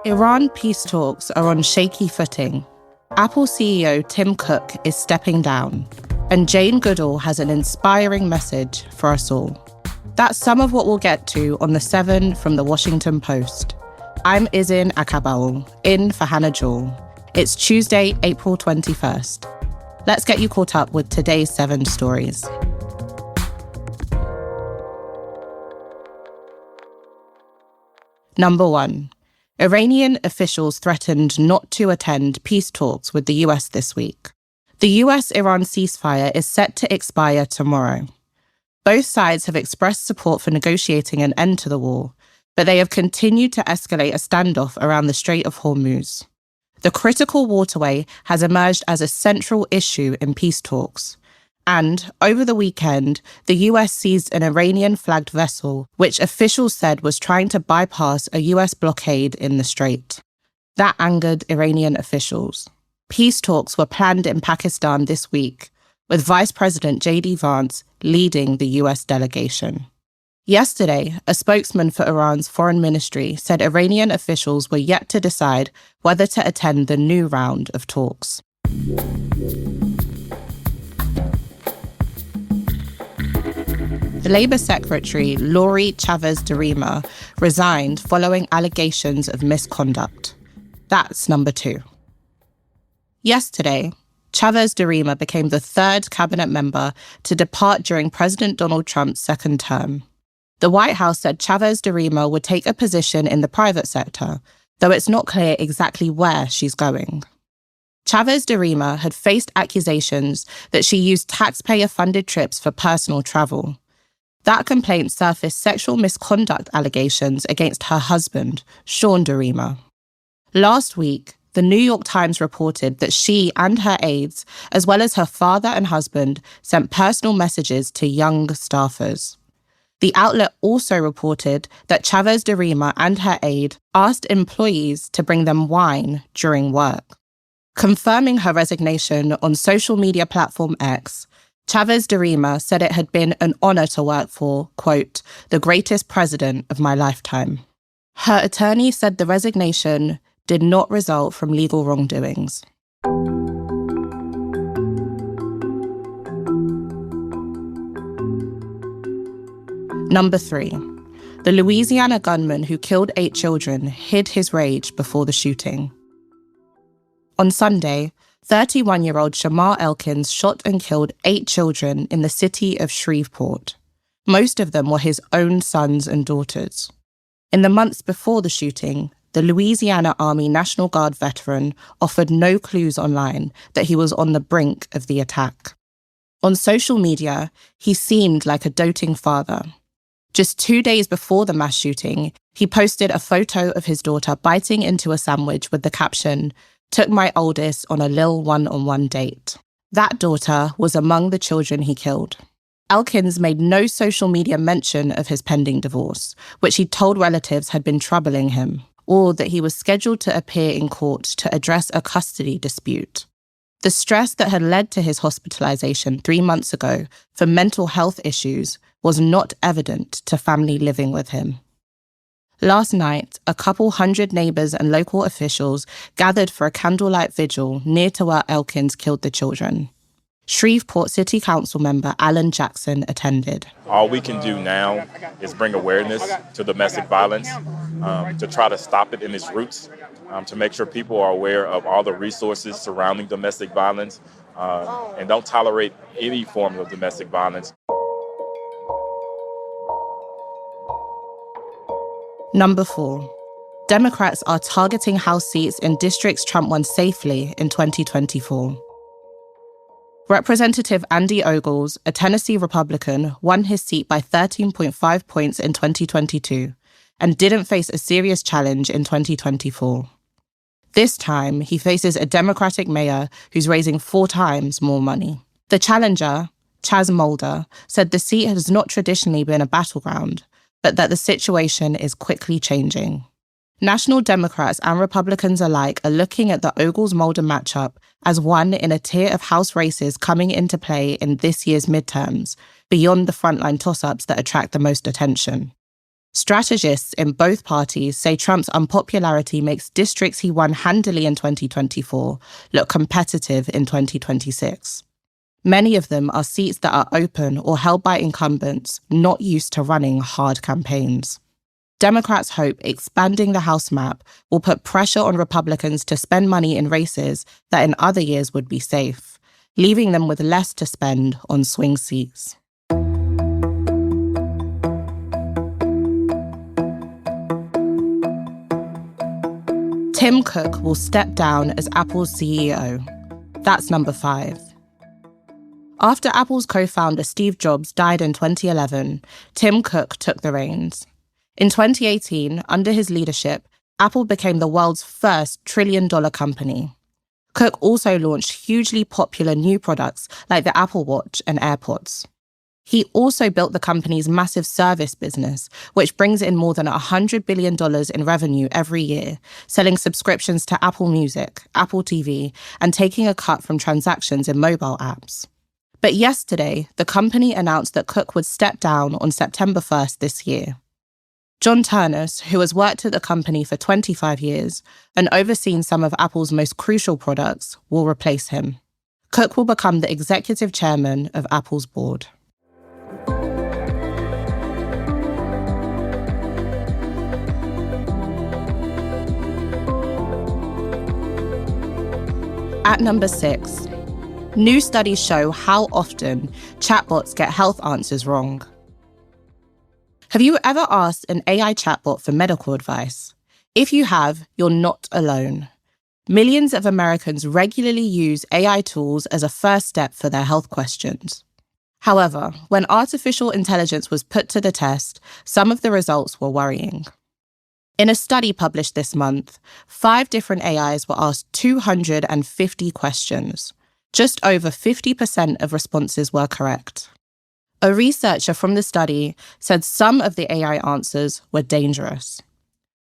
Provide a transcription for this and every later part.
Iran peace talks are on shaky footing. Apple CEO Tim Cook is stepping down, and Jane Goodall has an inspiring message for us all. That's some of what we'll get to on The 7 from The Washington Post. I'm Izin Akabaul, in for Hannah Jewell. It's Tuesday, April 21st. Let's get you caught up with today's 7 stories. Number 1. Iranian officials threatened not to attend peace talks with the US this week. The US-Iran ceasefire is set to expire tomorrow. Both sides have expressed support for negotiating an end to the war, but they have continued to escalate a standoff around the Strait of Hormuz. The critical waterway has emerged as a central issue in peace talks. And, over the weekend, the US seized an Iranian-flagged vessel, which officials said was trying to bypass a US blockade in the strait. That angered Iranian officials. Peace talks were planned in Pakistan this week, with Vice President J.D. Vance leading the US delegation. Yesterday, a spokesman for Iran's foreign ministry said Iranian officials were yet to decide whether to attend the new round of talks. The Labour Secretary, Lori Chavez-de Rima, resigned following allegations of misconduct. That's number 2. Yesterday, Chavez-de Rima became the 3rd cabinet member to depart during President Donald Trump's second term. The White House said Chavez-de Rima would take a position in the private sector, though it's not clear exactly where she's going. Chavez-de Rima had faced accusations that she used taxpayer-funded trips for personal travel. That complaint surfaced sexual misconduct allegations against her husband, Sean de Rima. Last week, the New York Times reported that she and her aides, as well as her father and husband, sent personal messages to young staffers. The outlet also reported that Chavez-de Rima and her aide asked employees to bring them wine during work. Confirming her resignation on social media platform X, Chavez-de Rima said it had been an honor to work for, quote, the greatest president of my lifetime. Her attorney said the resignation did not result from legal wrongdoings. Number 3. The Louisiana gunman who killed 8 children hid his rage before the shooting. On Sunday, 31-year-old Shamar Elkins shot and killed 8 children in the city of Shreveport. Most of them were his own sons and daughters. In the months before the shooting, the Louisiana Army National Guard veteran offered no clues online that he was on the brink of the attack. On social media, he seemed like a doting father. Just 2 days before the mass shooting, he posted a photo of his daughter biting into a sandwich with the caption, "Took my oldest on a lil one-on-one date." That daughter was among the children he killed. Elkins made no social media mention of his pending divorce, which he told relatives had been troubling him, or that he was scheduled to appear in court to address a custody dispute. The stress that had led to his hospitalization 3 months ago for mental health issues was not evident to family living with him. Last night, a couple hundred neighbours and local officials gathered for a candlelight vigil near to where Elkins killed the children. Shreveport City Council member Alan Jackson attended. All we can do now is bring awareness to domestic violence, to try to stop it in its roots, to make sure people are aware of all the resources surrounding domestic violence, and don't tolerate any form of domestic violence. Number 4. Democrats are targeting House seats in districts Trump won safely in 2024. Representative Andy Ogles, a Tennessee Republican, won his seat by 13.5 points in 2022 and didn't face a serious challenge in 2024. This time, he faces a Democratic mayor who's raising 4 times more money. The challenger, Chaz Mulder, said the seat has not traditionally been a battleground, but that the situation is quickly changing. National Democrats and Republicans alike are looking at the Ogles-Mulder matchup as one in a tier of House races coming into play in this year's midterms, beyond the frontline toss-ups that attract the most attention. Strategists in both parties say Trump's unpopularity makes districts he won handily in 2024 look competitive in 2026. Many of them are seats that are open or held by incumbents not used to running hard campaigns. Democrats hope expanding the House map will put pressure on Republicans to spend money in races that in other years would be safe, leaving them with less to spend on swing seats. Tim Cook will step down as Apple's CEO. That's number 5. After Apple's co-founder Steve Jobs died in 2011, Tim Cook took the reins. In 2018, under his leadership, Apple became the world's first trillion-dollar company. Cook also launched hugely popular new products like the Apple Watch and AirPods. He also built the company's massive service business, which brings in more than $100 billion in revenue every year, selling subscriptions to Apple Music, Apple TV, and taking a cut from transactions in mobile apps. But yesterday, the company announced that Cook would step down on September 1st this year. John Ternus, who has worked at the company for 25 years and overseen some of Apple's most crucial products, will replace him. Cook will become the executive chairman of Apple's board. At number 6, new studies show how often chatbots get health answers wrong. Have you ever asked an AI chatbot for medical advice? If you have, you're not alone. Millions of Americans regularly use AI tools as a first step for their health questions. However, when artificial intelligence was put to the test, some of the results were worrying. In a study published this month, 5 different AIs were asked 250 questions. Just over 50% of responses were correct. A researcher from the study said some of the AI answers were dangerous.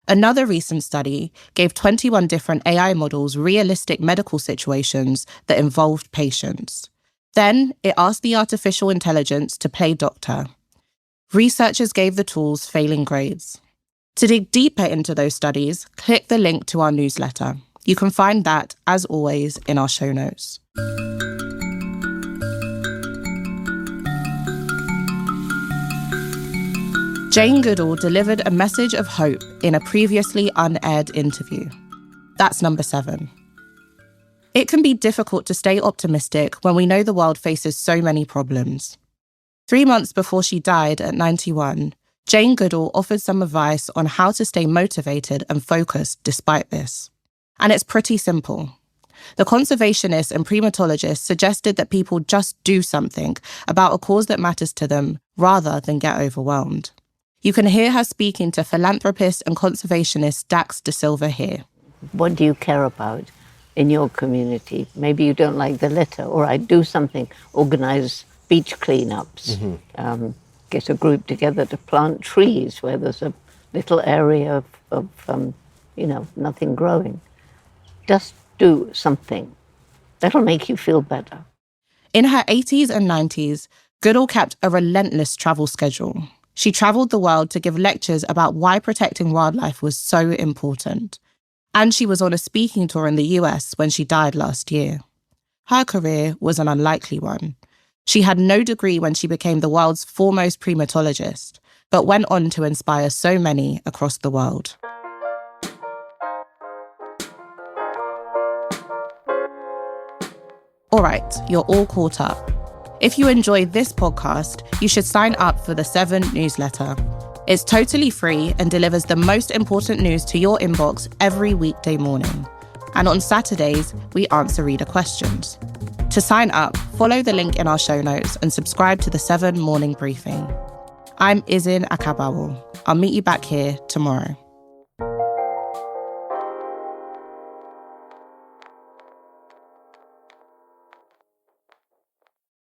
Another recent study gave 21 different AI models realistic medical situations that involved patients. Then it asked the artificial intelligence to play doctor. Researchers gave the tools failing grades. To dig deeper into those studies, click the link to our newsletter. You can find that, as always, in our show notes. Jane Goodall delivered a message of hope in a previously unaired interview. That's number 7. It can be difficult to stay optimistic when we know the world faces so many problems. 3 months before she died at 91, Jane Goodall offered some advice on how to stay motivated and focused despite this. And it's pretty simple. The conservationists and primatologists suggested that people just do something about a cause that matters to them rather than get overwhelmed. You can hear her speaking to philanthropist and conservationist Dax De Silva here. What do you care about in your community? Maybe you don't like the litter, or I do something, organize beach cleanups, get a group together to plant trees where there's a little area of nothing growing. Just do something. That'll make you feel better. In her 80s and 90s, Goodall kept a relentless travel schedule. She traveled the world to give lectures about why protecting wildlife was so important. And she was on a speaking tour in the US when she died last year. Her career was an unlikely one. She had no degree when she became the world's foremost primatologist, but went on to inspire so many across the world. All right, you're all caught up. If you enjoyed this podcast, you should sign up for the 7 newsletter. It's totally free and delivers the most important news to your inbox every weekday morning. And on Saturdays, we answer reader questions. To sign up, follow the link in our show notes and subscribe to the 7 morning briefing. I'm Izin Akabawal. I'll meet you back here tomorrow.